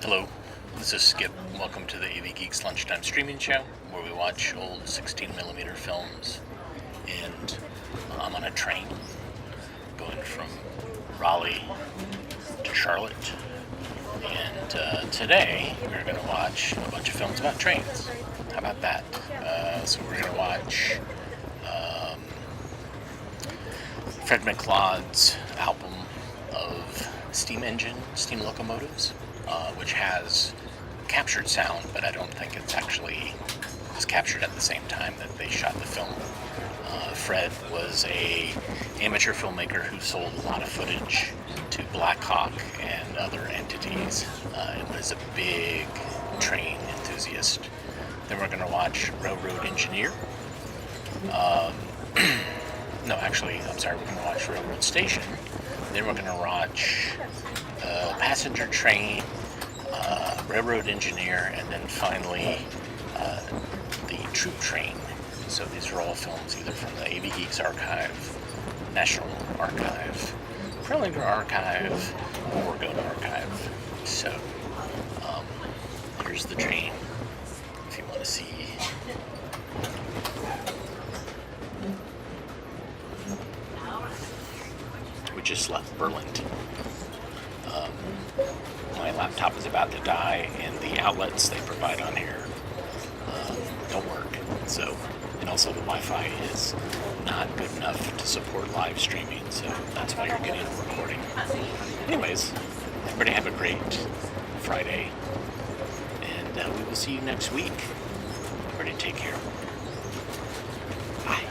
Hello, this is Skip. Welcome to the AV Geeks Lunchtime streaming show, where we watch old 16mm films. And I'm on a train going from Raleigh to Charlotte. And today we're going to watch a bunch of films about trains. How about that? So we're going to watch Fred McLeod's album of steam locomotives, which has captured sound, but I don't think it's actually was captured at the same time that they shot the film. Fred was a amateur filmmaker who sold a lot of footage to Black Hawk and other entities, and was a big train enthusiast. Then we're going to watch Railroad Engineer. No, actually, I'm sorry, we're going to watch Railroad Station. Then we're going to watch Passenger Train, Railroad Engineer, and then finally the Troop Train. So these are all films either from the AV Geeks Archive, National Archive, Prelinger Archive, or Gorgoda Archive. So here's the train if you want to see. We just left Burlington. My laptop is about to die, and the outlets they provide on here don't work. So, and also the Wi-Fi is not good enough to support live streaming, so that's why you're getting a recording. Anyways, everybody have a great Friday, and we will see you next week. Everybody take care. Bye.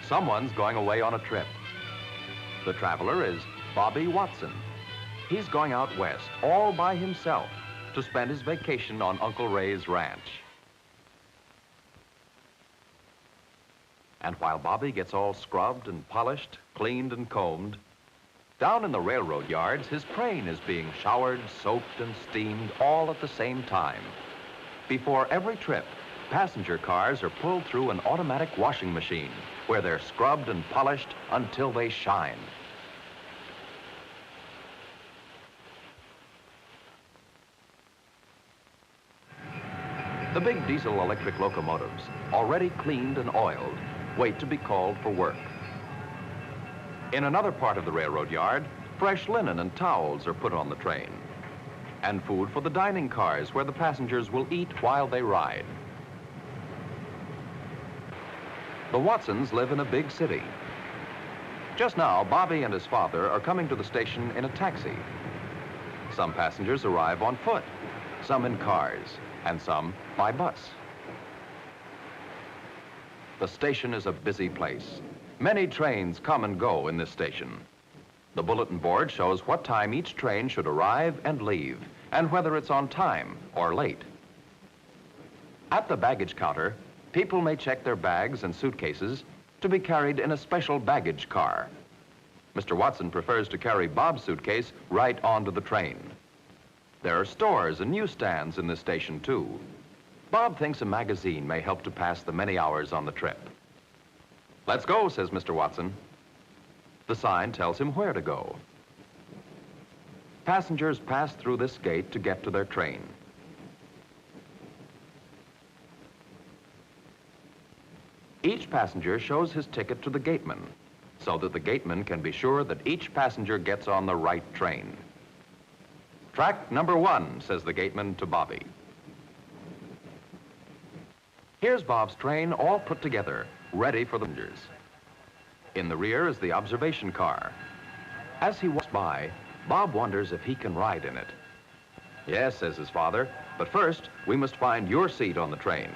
Someone's going away on a trip. The traveler is Bobby Watson. He's going out west all by himself to spend his vacation on Uncle Ray's ranch. And while Bobby gets all scrubbed and polished, cleaned and combed, down in the railroad yards, his crane is being showered, soaped, and steamed all at the same time. Before every trip, passenger cars are pulled through an automatic washing machine where they're scrubbed and polished until they shine. The big diesel-electric locomotives, already cleaned and oiled, wait to be called for work. In another part of the railroad yard, fresh linen and towels are put on the train, and food for the dining cars where the passengers will eat while they ride. The Watsons live in a big city. Just now, Bobby and his father are coming to the station in a taxi. Some passengers arrive on foot, some in cars, and some by bus. The station is a busy place. Many trains come and go in this station. The bulletin board shows what time each train should arrive and leave, and whether it's on time or late. At the baggage counter, people may check their bags and suitcases to be carried in a special baggage car. Mr. Watson prefers to carry Bob's suitcase right onto the train. There are stores and newsstands in this station, too. Bob thinks a magazine may help to pass the many hours on the trip. "Let's go," says Mr. Watson. The sign tells him where to go. Passengers pass through this gate to get to their train. Each passenger shows his ticket to the gateman so that the gateman can be sure that each passenger gets on the right train. "Track number 1, says the gateman to Bobby. Here's Bob's train all put together, ready for the passengers. In the rear is the observation car. As he walks by, Bob wonders if he can ride in it. "Yes," says his father, "but first we must find your seat on the train."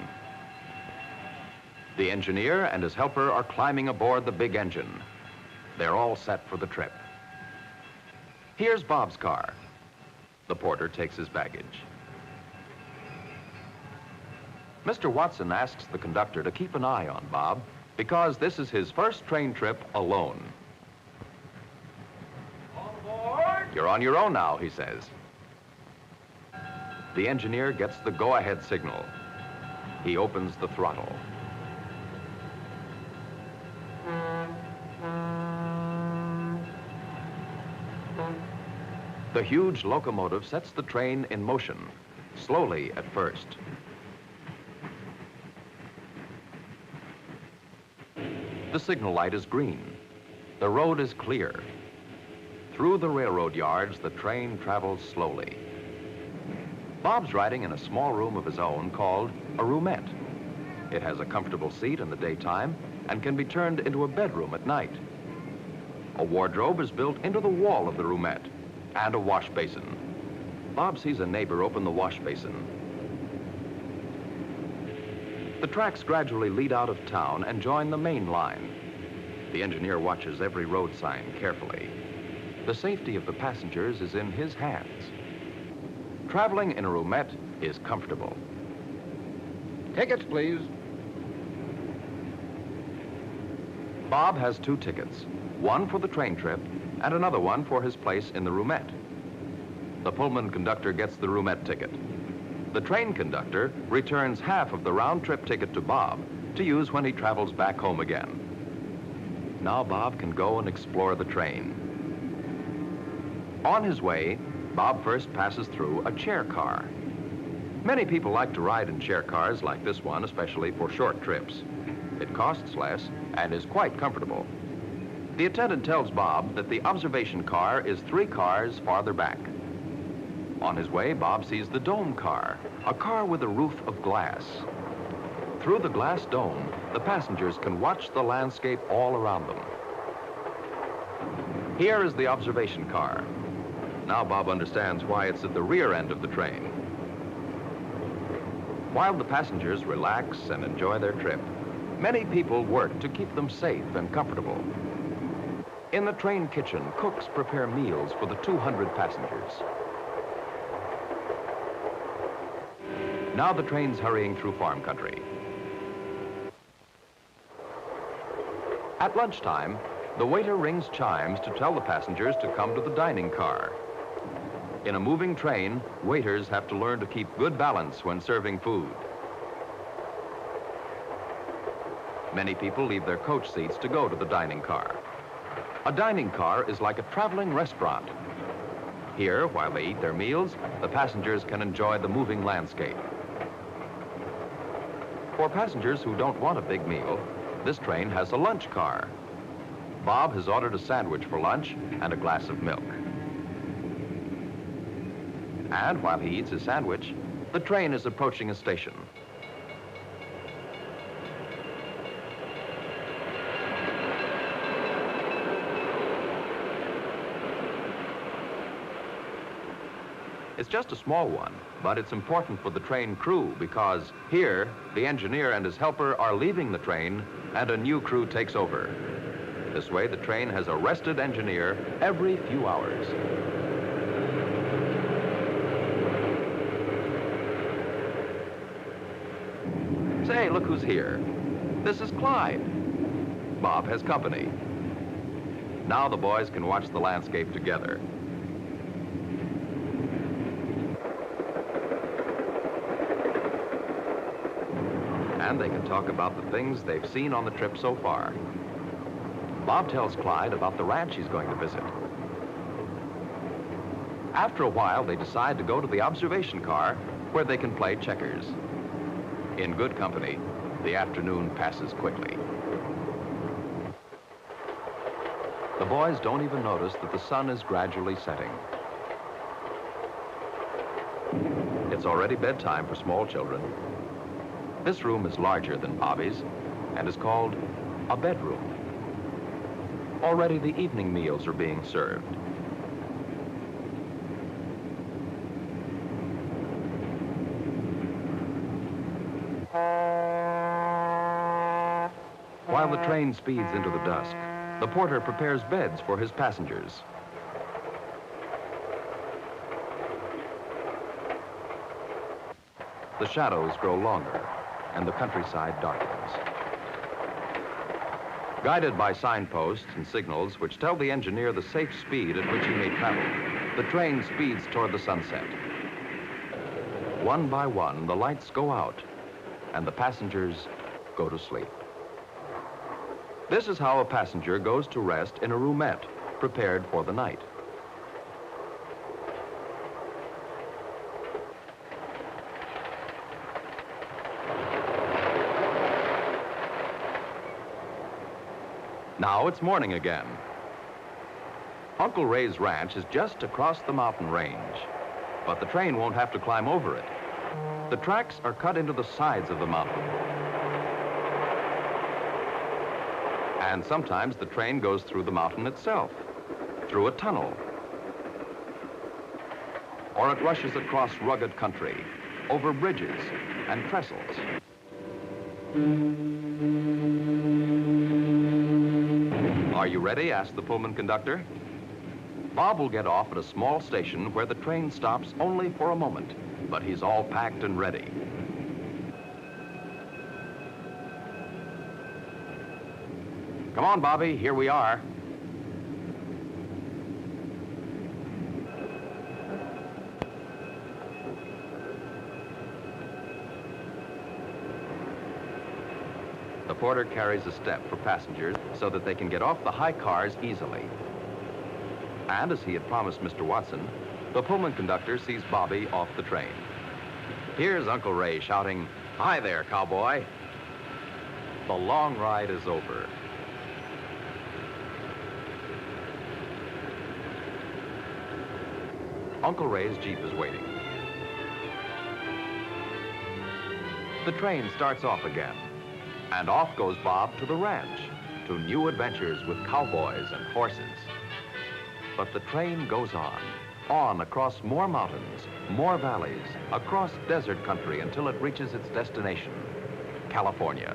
The engineer and his helper are climbing aboard the big engine. They're all set for the trip. Here's Bob's car. The porter takes his baggage. Mr. Watson asks the conductor to keep an eye on Bob because this is his first train trip alone. All aboard! "You're on your own now," he says. The engineer gets the go-ahead signal. He opens the throttle. The huge locomotive sets the train in motion, slowly at first. The signal light is green. The road is clear. Through the railroad yards, the train travels slowly. Bob's riding in a small room of his own called a roomette. It has a comfortable seat in the daytime and can be turned into a bedroom at night. A wardrobe is built into the wall of the roomette and a wash basin. Bob sees a neighbor open the wash basin. The tracks gradually lead out of town and join the main line. The engineer watches every road sign carefully. The safety of the passengers is in his hands. Traveling in a roomette is comfortable. Tickets, please. Bob has 2 tickets, one for the train trip and another one for his place in the roomette. The Pullman conductor gets the roomette ticket. The train conductor returns half of the round-trip ticket to Bob to use when he travels back home again. Now Bob can go and explore the train. On his way, Bob first passes through a chair car. Many people like to ride in chair cars like this one, especially for short trips. It costs less and is quite comfortable. The attendant tells Bob that the observation car is 3 cars farther back. On his way, Bob sees the dome car, a car with a roof of glass. Through the glass dome, the passengers can watch the landscape all around them. Here is the observation car. Now Bob understands why it's at the rear end of the train. While the passengers relax and enjoy their trip, Many people work to keep them safe and comfortable. In the train kitchen, cooks prepare meals for the 200 passengers. Now the train's hurrying through farm country. At lunchtime, the waiter rings chimes to tell the passengers to come to the dining car. In a moving train, waiters have to learn to keep good balance when serving food. Many people leave their coach seats to go to the dining car. A dining car is like a traveling restaurant. Here, while they eat their meals, the passengers can enjoy the moving landscape. For passengers who don't want a big meal, this train has a lunch car. Bob has ordered a sandwich for lunch and a glass of milk. And while he eats his sandwich, the train is approaching a station. It's just a small one, but it's important for the train crew because here, the engineer and his helper are leaving the train and a new crew takes over. This way, the train has a rested engineer every few hours. Say, look who's here. This is Clyde. Bob has company. Now the boys can watch the landscape together. And they can talk about the things they've seen on the trip so far. Bob tells Clyde about the ranch he's going to visit. After a while, they decide to go to the observation car where they can play checkers. In good company, the afternoon passes quickly. The boys don't even notice that the sun is gradually setting. It's already bedtime for small children. This room is larger than Bobby's and is called a bedroom. Already the evening meals are being served. While the train speeds into the dusk, the porter prepares beds for his passengers. The shadows grow longer and the countryside darkens. Guided by signposts and signals which tell the engineer the safe speed at which he may travel, the train speeds toward the sunset. One by one, the lights go out and the passengers go to sleep. This is how a passenger goes to rest in a roomette prepared for the night. Now it's morning again. Uncle Ray's ranch is just across the mountain range, but the train won't have to climb over it. The tracks are cut into the sides of the mountain. And sometimes the train goes through the mountain itself, through a tunnel. Or it rushes across rugged country, over bridges and trestles. Are you ready? Asked the Pullman conductor. Bob will get off at a small station where the train stops only for a moment, but he's all packed and ready. Come on, Bobby, here we are. The porter carries a step for passengers so that they can get off the high cars easily. And as he had promised Mr. Watson, the Pullman conductor sees Bobby off the train. Here's Uncle Ray shouting, "Hi there, cowboy." The long ride is over. Uncle Ray's Jeep is waiting. The train starts off again, and off goes Bob to the ranch, to new adventures with cowboys and horses. But the train goes on across more mountains, more valleys, across desert country until it reaches its destination, California.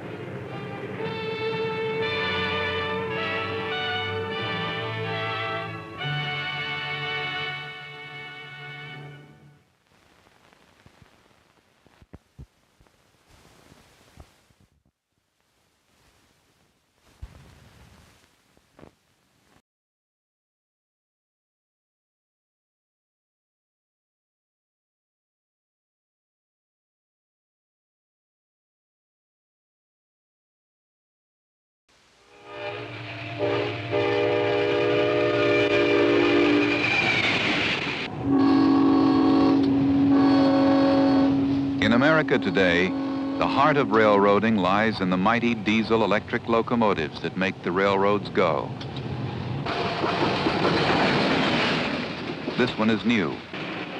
America today, the heart of railroading lies in the mighty diesel-electric locomotives that make the railroads go. This one is new,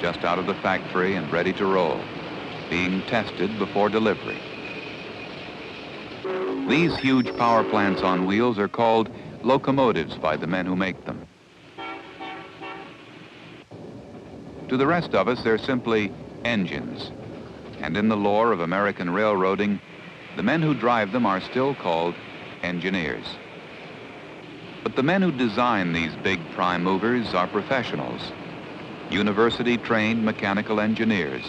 just out of the factory and ready to roll, being tested before delivery. These huge power plants on wheels are called locomotives by the men who make them. To the rest of us, they're simply engines. And in the lore of American railroading, the men who drive them are still called engineers. But the men who design these big prime movers are professionals, university-trained mechanical engineers,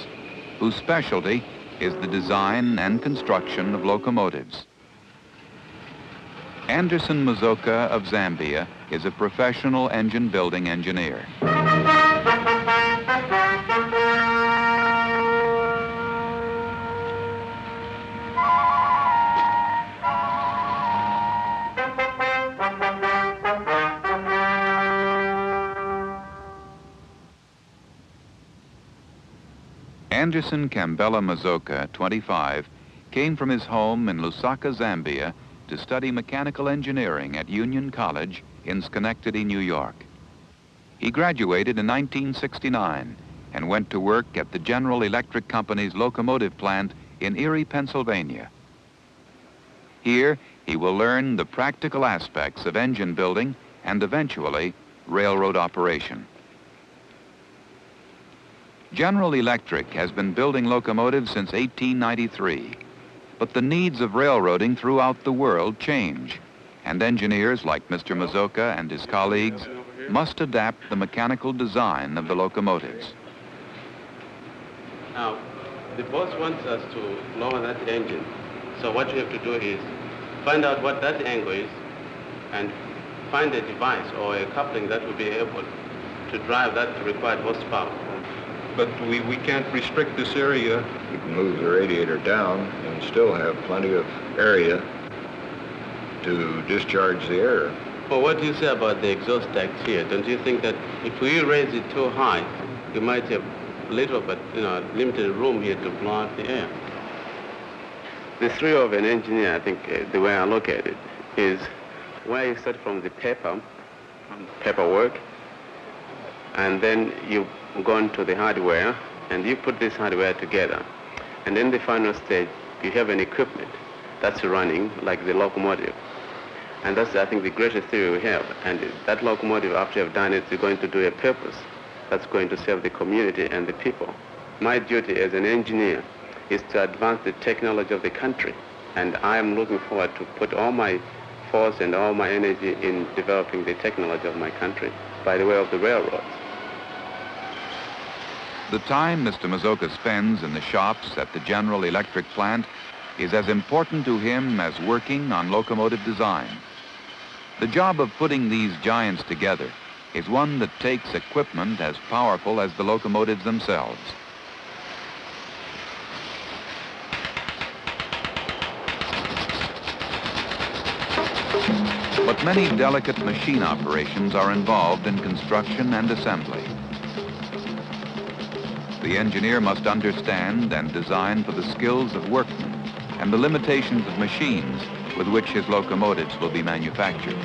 whose specialty is the design and construction of locomotives. Anderson Mazoka of Zambia is a professional engine building engineer. Anderson Kambela Mazoka, 25, came from his home in Lusaka, Zambia, to study mechanical engineering at Union College in Schenectady, New York. He graduated in 1969 and went to work at the General Electric Company's locomotive plant in Erie, Pennsylvania. Here, he will learn the practical aspects of engine building and eventually railroad operation. General Electric has been building locomotives since 1893. But the needs of railroading throughout the world change, and engineers like Mr. Mazoka and his colleagues must adapt the mechanical design of the locomotives. Now, the boss wants us to lower that engine. So what you have to do is find out what that angle is and find a device or a coupling that will be able to drive that required horsepower. But we can't restrict this area. You can move the radiator down and still have plenty of area to discharge the air. Well, what do you say about the exhaust ducts here? Don't you think that if we raise it too high, you might have little but limited room here to blow out the air? The thrill of an engineer, I think, the way I look at it, is where you start from the paperwork, and then you go on to the hardware, and you put this hardware together. And then the final stage, you have an equipment that's running, like the locomotive. And that's, I think, the greatest theory we have. And that locomotive, after you've done it, is going to do a purpose that's going to serve the community and the people. My duty as an engineer is to advance the technology of the country. And I am looking forward to put all my force and all my energy in developing the technology of my country by the way of the railroads. The time Mr. Mazoka spends in the shops at the General Electric plant is as important to him as working on locomotive design. The job of putting these giants together is one that takes equipment as powerful as the locomotives themselves. But many delicate machine operations are involved in construction and assembly. The engineer must understand and design for the skills of workmen and the limitations of machines with which his locomotives will be manufactured.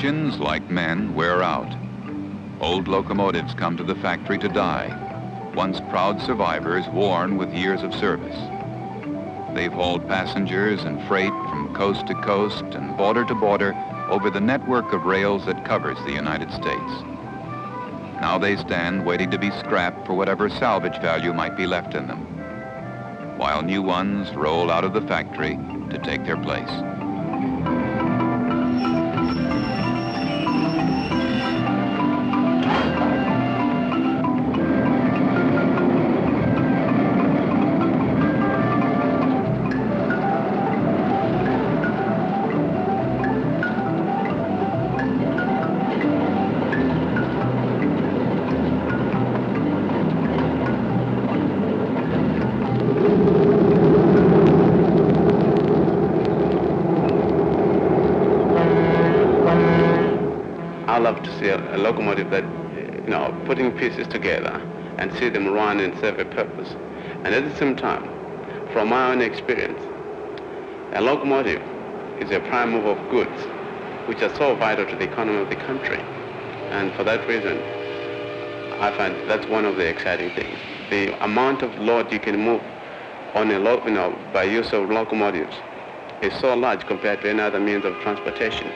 Engines, like men, wear out. Old locomotives come to the factory to die, once proud survivors worn with years of service. They've hauled passengers and freight from coast to coast and border to border over the network of rails that covers the United States. Now they stand waiting to be scrapped for whatever salvage value might be left in them, while new ones roll out of the factory to take their place. I love to see a locomotive that, putting pieces together and see them run and serve a purpose. And at the same time, from my own experience, a locomotive is a prime mover of goods, which are so vital to the economy of the country. And for that reason, I find that's one of the exciting things. The amount of load you can move on by use of locomotives is so large compared to any other means of transportation.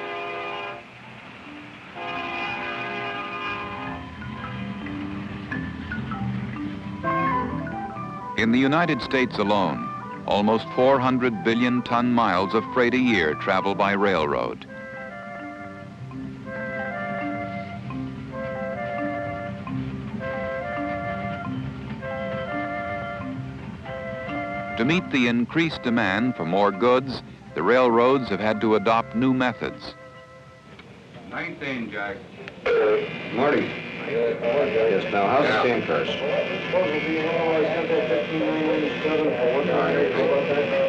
In the United States alone, almost 400 billion ton miles of freight a year travel by railroad. To meet the increased demand for more goods, the railroads have had to adopt new methods. 19, Jack. Marty. Yes, now, how's the steam first?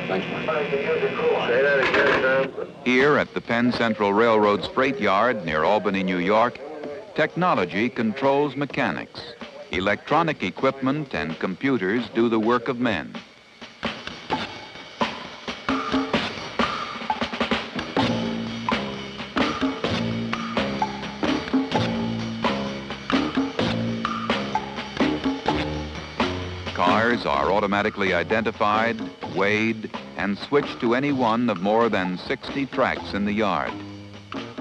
Thanks, Marty. Say that again, Tom. Here at the Penn Central Railroad's freight yard near Albany, New York, technology controls mechanics. Electronic equipment and computers do the work of men. Cars are automatically identified, weighed, and switched to any one of more than 60 tracks in the yard,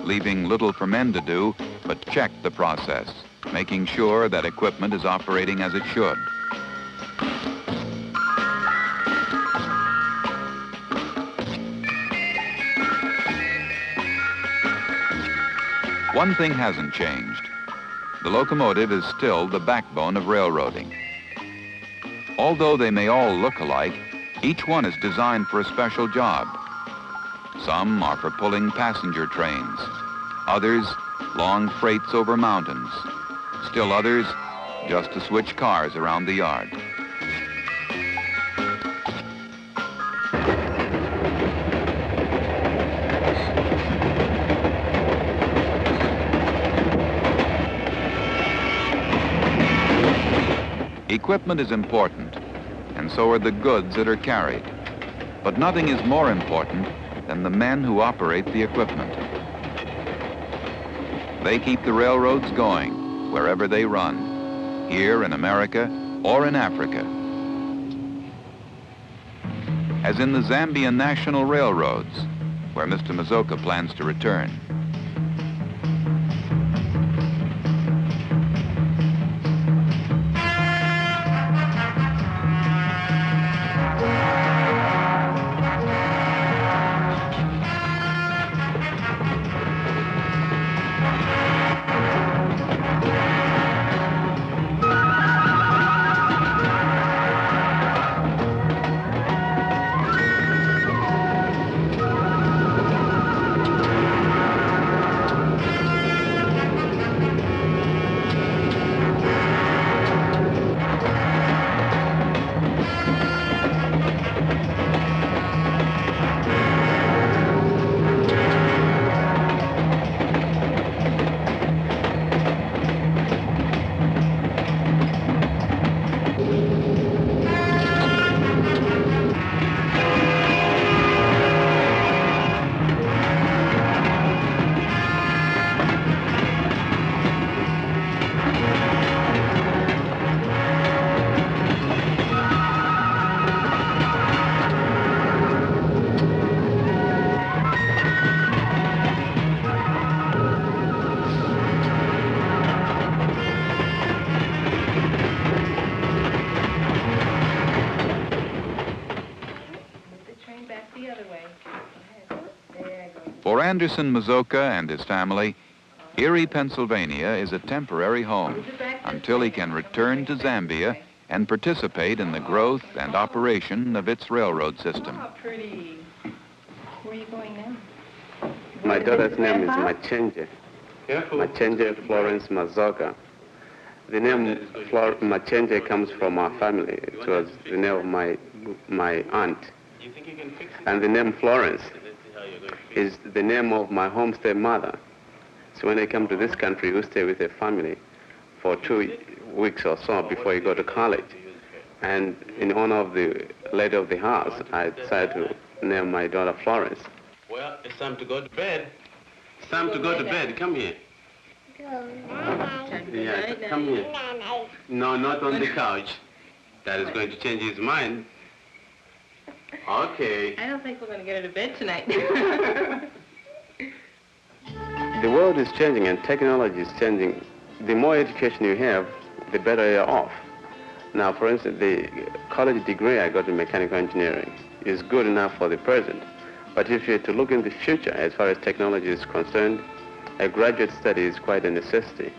leaving little for men to do but check the process, making sure that equipment is operating as it should. One thing hasn't changed. The locomotive is still the backbone of railroading. Although they may all look alike, each one is designed for a special job. Some are for pulling passenger trains, others long freights over mountains, still others just to switch cars around the yard. Equipment is important, and so are the goods that are carried. But nothing is more important than the men who operate the equipment. They keep the railroads going wherever they run, here in America or in Africa. As in the Zambian National Railroads, where Mr. Mazoka plans to return. For Anderson Mazoka and his family, Erie, Pennsylvania is a temporary home until he can return to Zambia and participate in the growth and operation of its railroad system. Oh, pretty. Where are you going now? My daughter's name is Machenje. Machenje Florence Mazoka. The name Machenje comes from our family. It was the name of my aunt. And the name Florence is the name of my homestead mother. So when I come to this country, you stay with a family for 2 weeks or so before you go to college. And in honor of the lady of the house, I decided to name my daughter Florence. Well, it's time to go to bed. It's time to go to bed. Come here. Yeah, come here. No, not on the couch. That is going to change his mind. Okay. I don't think we're going to get out of bed tonight. The world is changing and technology is changing. The more education you have, the better you're off. Now, for instance, the college degree I got in mechanical engineering is good enough for the present. But if you're to look in the future, as far as technology is concerned, a graduate study is quite a necessity.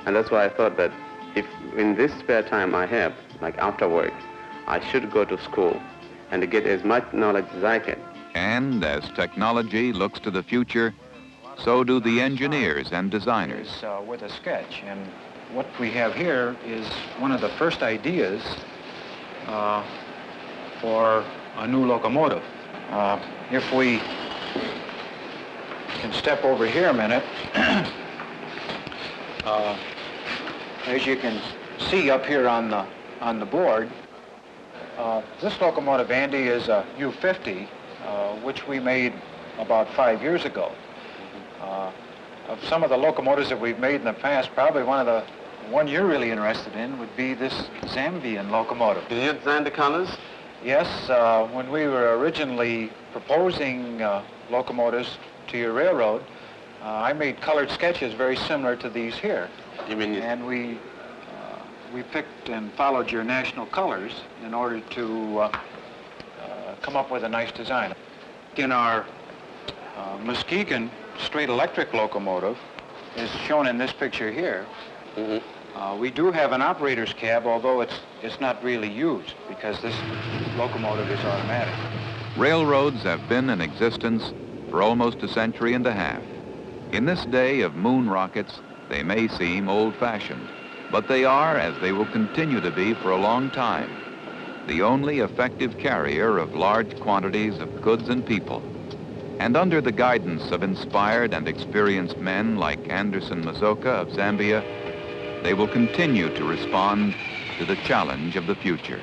And that's why I thought that if in this spare time I have, like after work, I should go to school and get as much knowledge as I can. And as technology looks to the future, so do the engineers and designers. With a sketch, and what we have here is one of the first ideas for a new locomotive. If we can step over here a minute, as you can see up here on the board, this locomotive, Andy, is a U-50, which we made about 5 years ago. Of some of the locomotives that we've made in the past, probably one you're really interested in would be this Zambian locomotive. Did you design the colors? Yes, when we were originally proposing locomotives to your railroad, I made colored sketches very similar to these here. You mean and we picked and followed your national colors in order to come up with a nice design. In our Muskegon straight electric locomotive, is shown in this picture here. We do have an operator's cab, although it's not really used because this locomotive is automatic. Railroads have been in existence for almost a century and a half. In this day of moon rockets, they may seem old-fashioned, but they are, as they will continue to be for a long time, the only effective carrier of large quantities of goods and people. And under the guidance of inspired and experienced men like Anderson Mazoka of Zambia, they will continue to respond to the challenge of the future.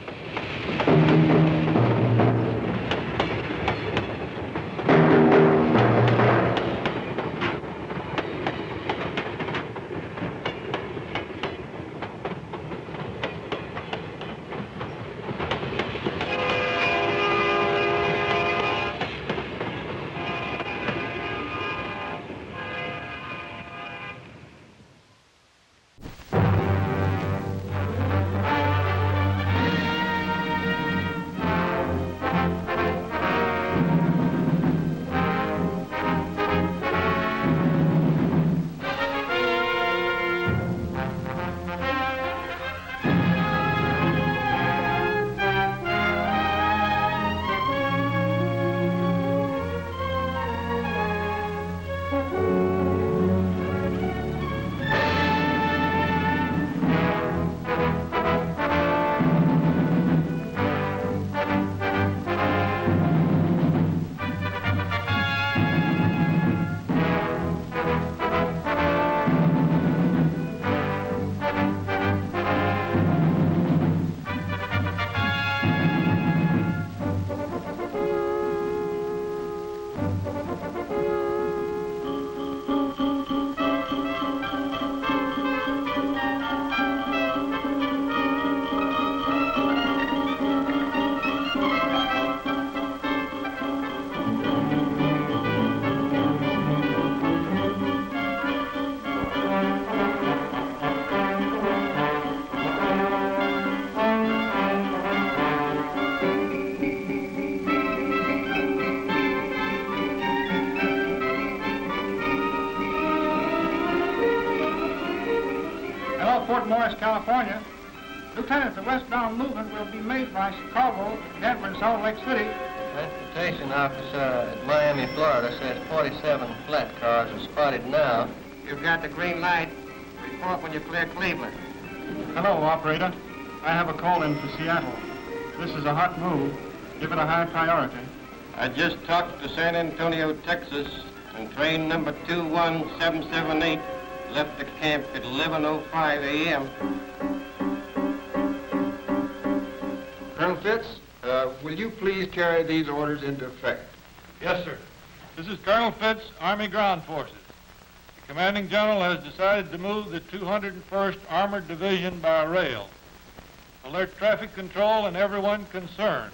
West California. Lieutenant, the westbound movement will be made by Chicago, Denver, and Salt Lake City. Transportation officer at Miami, Florida says 47 flat cars are spotted now. You've got the green light. Report when you clear Cleveland. Hello, operator. I have a call in for Seattle. This is a hot move. Give it a high priority. I just talked to San Antonio, Texas, and train number 21778 left the camp at 11:05 a.m. Colonel Fitz, will you please carry these orders into effect? Yes, sir. This is Colonel Fitz, Army Ground Forces. The commanding general has decided to move the 201st Armored Division by rail. Alert traffic control and everyone concerned.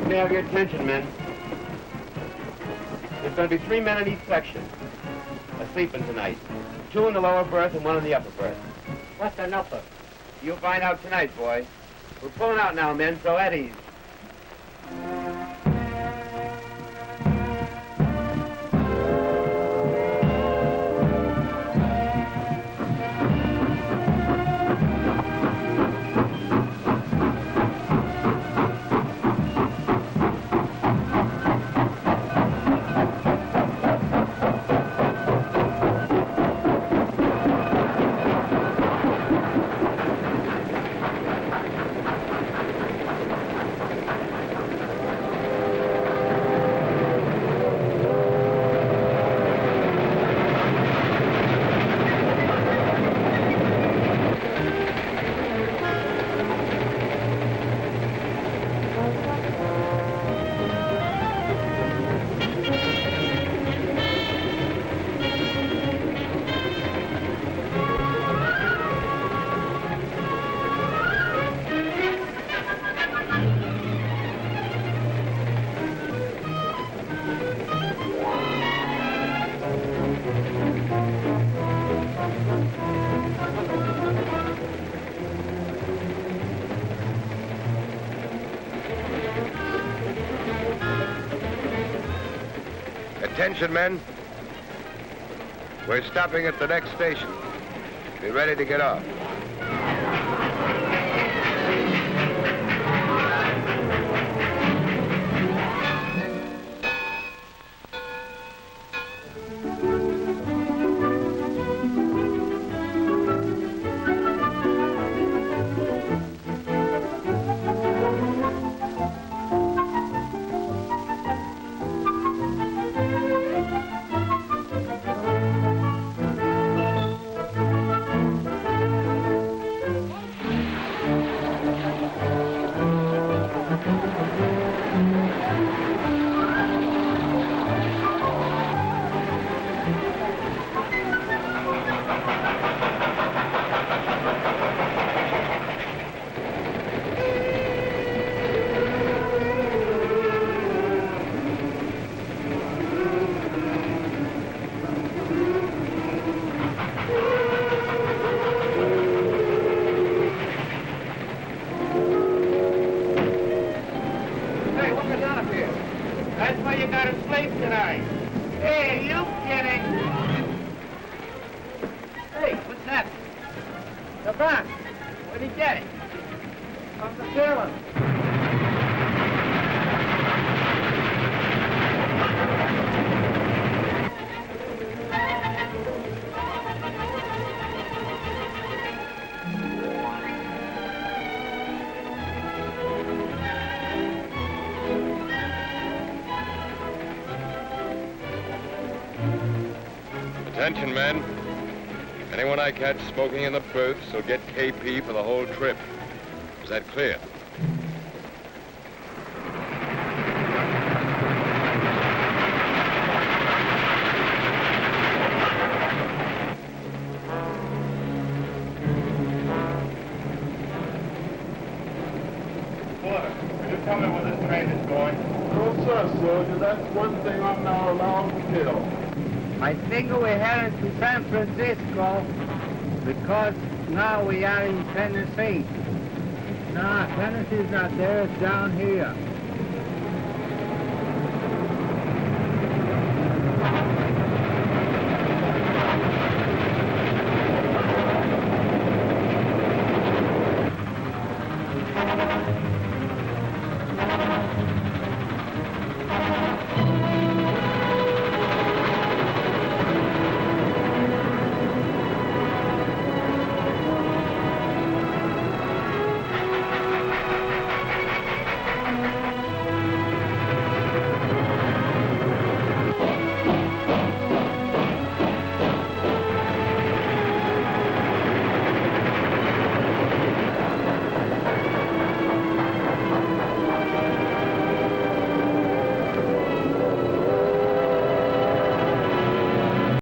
Have your attention, men. There's going to be 3 men in each section sleeping tonight. 2 in the lower berth and 1 in the upper berth. What's an upper? You'll find out tonight, boy. We're pulling out now, men, so at ease. Attention, men. We're stopping at the next station. Be ready to get off. That's why you gotta sleep tonight. Hey, you kidding? Hey, what's that? The box. Where'd he get it? From the ceiling. Attention, men. Anyone I catch smoking in the berths will get KP for the whole trip. Is that clear? Porter, could you tell me where this train is going? No, sir, soldier. That's one thing I'm not allowed to tell. I think we're headed to San Francisco because now we are in Tennessee. No, Tennessee's not there, it's down here.